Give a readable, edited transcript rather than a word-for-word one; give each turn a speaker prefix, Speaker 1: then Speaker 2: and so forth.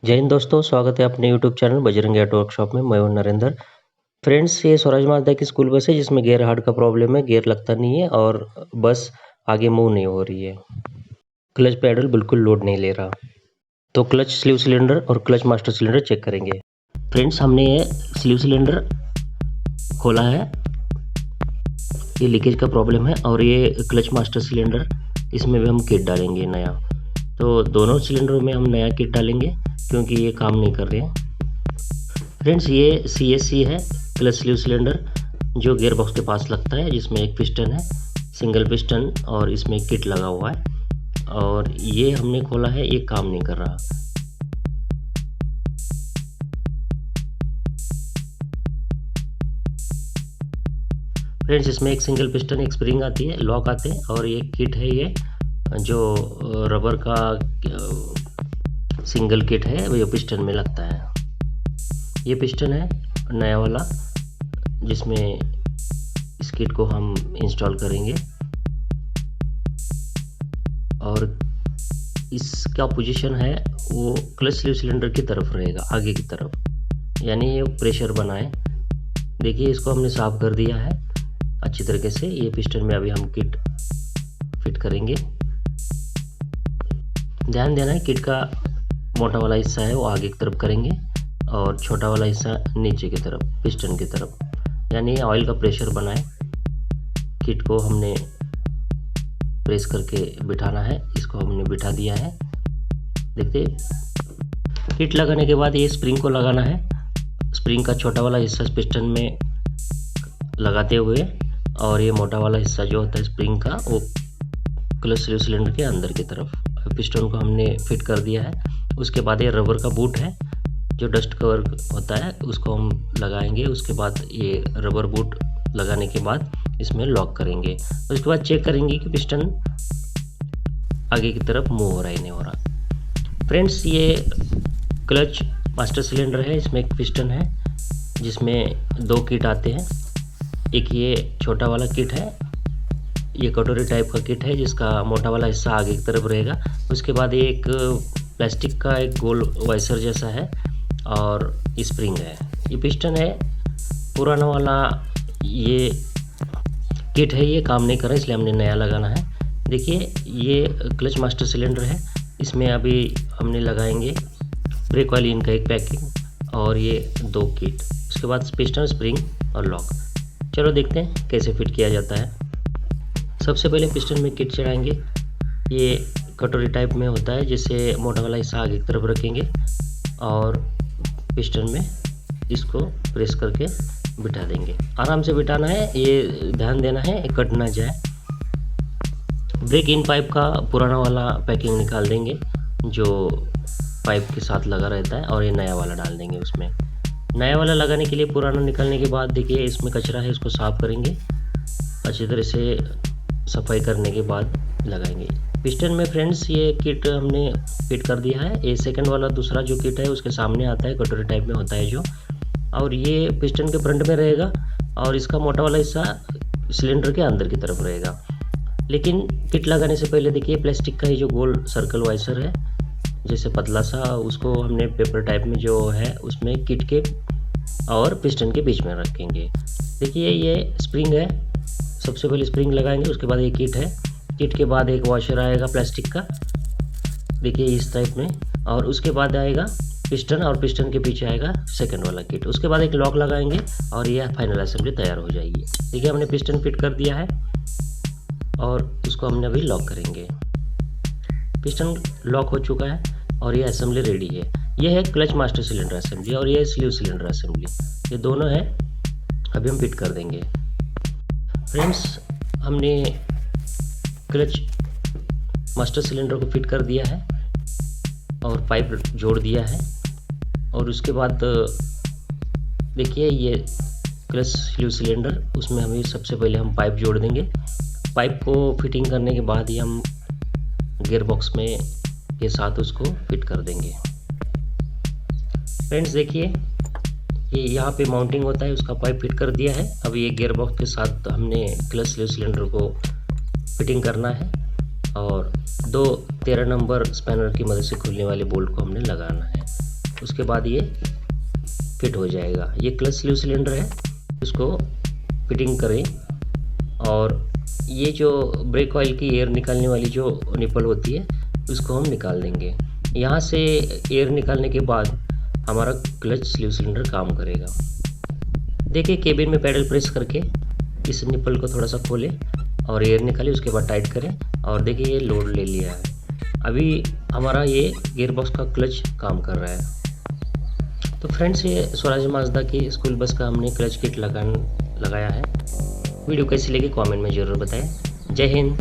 Speaker 1: जय हिंद दोस्तों, स्वागत है अपने YouTube channel Bajrangi auto workshop में। मैं हूं नरेंद्र। फ्रेंड्स, ये स्वराज माज़दा की स्कूल बस है जिसमें गियर हार्ड का प्रॉब्लम है, गियर लगता नहीं है और बस आगे मूव नहीं हो रही है। क्लच पैडल बिल्कुल लोड नहीं ले रहा। तो क्लच स्लीव सिलेंडर और क्लच मास्टर सिलेंडर चेक करेंगे। फ्रेंड्स, हमने ये स्लीव सिलेंडर खोला है, ये लीकेज का प्रॉब्लम है, और ये क्लच मास्टर सिलेंडर, इसमें भी हम किट डालेंगे नया। तो दोनों सिलेंडरों में हम नया किट डालेंगे क्योंकि ये काम नहीं कर रहे हैं। फ्रेंड्स, ये CSC है, क्लच स्लीव सिलेंडर, जो गियर बॉक्स के पास लगता है, जिसमें एक पिस्टन है, सिंगल पिस्टन, और इसमें किट लगा हुआ है। और ये हमने खोला है, ये काम नहीं कर रहा। फ्रेंड्स, इसमें एक सिंगल पिस्टन, एक स्प्रिंग आती है, लॉक आते हैं, और ये किट है, ये जो रबर का सिंगल किट है, वो पिस्टन में लगता है। ये पिस्टन है नया वाला, जिसमें इस किट को हम इंस्टॉल करेंगे, और इसका पोजीशन है वो क्लच स्लीव सिलेंडर की तरफ रहेगा, आगे की तरफ, यानी ये प्रेशर बनाए। देखिए, इसको हमने साफ कर दिया है अच्छी तरीके से। ये पिस्टन में अभी हम किट फिट करेंगे। ध्यान देना है, किट का मोटा वाला हिस्सा है वो आगे की तरफ करेंगे और छोटा वाला हिस्सा नीचे की तरफ, पिस्टन की तरफ, यानी ऑयल का प्रेशर बनाए। किट को हमने प्रेस करके बिठाना है, इसको हमने बिठा दिया है। देखते, किट लगाने के बाद ये स्प्रिंग को लगाना है। स्प्रिंग का छोटा वाला हिस्सा पिस्टन में लगाते हुए, और ये मोटा वाला हिस्सा जो होता है स्प्रिंग का, वो क्लच स्लीव सिलेंडर के अंदर की तरफ। पिस्टन को हमने फिट कर दिया है। उसके बाद ये रबर का बूट है, जो डस्ट कवर होता है, उसको हम लगाएंगे। उसके बाद ये रबर बूट लगाने के बाद इसमें लॉक करेंगे। उसके बाद चेक करेंगे कि पिस्टन आगे की तरफ मूव हो रहा है, नहीं हो रहा। फ्रेंड्स, ये क्लच मास्टर सिलेंडर है, इसमें एक पिस्टन है जिसमें 2 किट आते हैं। एक ये छोटा वाला किट है, ये कटोरी टाइप का किट है, जिसका मोटा वाला हिस्सा आगे की तरफ रहेगा। उसके बाद ये एक प्लास्टिक का एक गोल वाइसर जैसा है, और स्प्रिंग है। ये पिस्टन है पुराना वाला, ये किट है, ये काम नहीं कर रहा, इसलिए हमने नया लगाना है। देखिए, ये क्लच मास्टर सिलेंडर है, इसमें अभी हमने लगाएंगे ब्रेक ऑयल इन का एक पैकिंग, और ये 2 किट। उसके बाद पिस्टन, स्प्रिंग और लॉक। चलो देखते हैं कैसे फिट किया जाता है। सबसे पहले पिस्टन में किट चढ़ाएंगे। ये कटोरी टाइप में होता है, जिससे मोटा वाला हिस्सा आगे की तरफ रखेंगे और पिस्टन में इसको प्रेस करके बिठा देंगे। आराम से बिठाना है, ये ध्यान देना है कट ना जाए। ब्रेक इन पाइप का पुराना वाला पैकिंग निकाल देंगे, जो पाइप के साथ लगा रहता है, और ये नया वाला डाल देंगे उसमें। नया वाला लगाने के लिए पुराना निकालने के बाद देखिए, इसमें कचरा है, इसको साफ करेंगे। अच्छी तरह से सफाई करने के बाद लगाएंगे। पिस्टन में फ्रेंड्स, ये किट हमने फिट कर दिया है। ये सेकंड वाला दूसरा जो किट है उसके सामने आता है, कटोरी टाइप में होता है जो, और ये पिस्टन के फ्रंट में रहेगा, और इसका मोटा वाला हिस्सा सिलेंडर के अंदर की तरफ रहेगा। लेकिन किट लगाने से पहले देखिए, प्लास्टिक का ही जो गोल सर्कल वाइसर है, जैसे पतला सा, उसको हमने पेपर टाइप में जो है उसमें किट के और पिस्टन के बीच में रखेंगे। देखिए, ये स्प्रिंग है, सबसे पहले स्प्रिंग लगाएंगे, उसके बाद ये किट है। किट के बाद एक वॉशर आएगा प्लास्टिक का, देखिए इस टाइप में, और उसके बाद आएगा पिस्टन, और पिस्टन के पीछे आएगा सेकंड वाला किट। उसके बाद एक लॉक लगाएंगे और ये फाइनल असेंबली तैयार हो जाएगी। देखिए, हमने पिस्टन फिट कर दिया है और उसको हमने अभी लॉक करेंगे। पिस्टन लॉक हो चुका है और ये असेंबली रेडी है। ये है क्लच मास्टर सिलेंडर असेंबली, और ये स्लीव सिलेंडर असेंबली, ये दोनों है, अभी हम फिट कर देंगे। फ्रेंड्स, हमने क्लच मास्टर सिलेंडर को फिट कर दिया है और पाइप जोड़ दिया है, और उसके बाद देखिए, ये क्लच स्लीव सिलेंडर, उसमें हमें सबसे पहले हम पाइप जोड़ देंगे। पाइप को फिटिंग करने के बाद ही हम गियर बॉक्स में के साथ उसको फिट कर देंगे। फ्रेंड्स, देखिए, ये यहाँ पे माउंटिंग होता है, उसका पाइप फिट कर दिया है। अब ये गियर बॉक्स के साथ हमने क्लच स्लीव सिलेंडर को फिटिंग करना है, और 2 13 नंबर स्पैनर की मदद से खुलने वाले बोल्ट को हमने लगाना है। उसके बाद ये फिट हो जाएगा। ये क्लच स्लीव सिलेंडर है, इसको फिटिंग करें। और ये जो ब्रेक ऑयल की एयर निकालने वाली जो निपल होती है उसको हम निकाल देंगे। यहाँ से एयर निकालने के बाद हमारा क्लच स्लीव सिलेंडर काम करेगा। देखिए केबिन में पैडल प्रेस करके इस निपल को थोड़ा सा खोलें और एयर निकालें, उसके बाद टाइट करें और देखिए ये लोड ले लिया है। अभी हमारा ये गियरबॉक्स का क्लच काम कर रहा है। तो फ्रेंड्स, ये स्वराज माजदा की स्कूल बस का हमने क्लच किट लगाया है। वीडियो कैसी लगी कमेंट में ज़रूर बताएं। जय हिंद।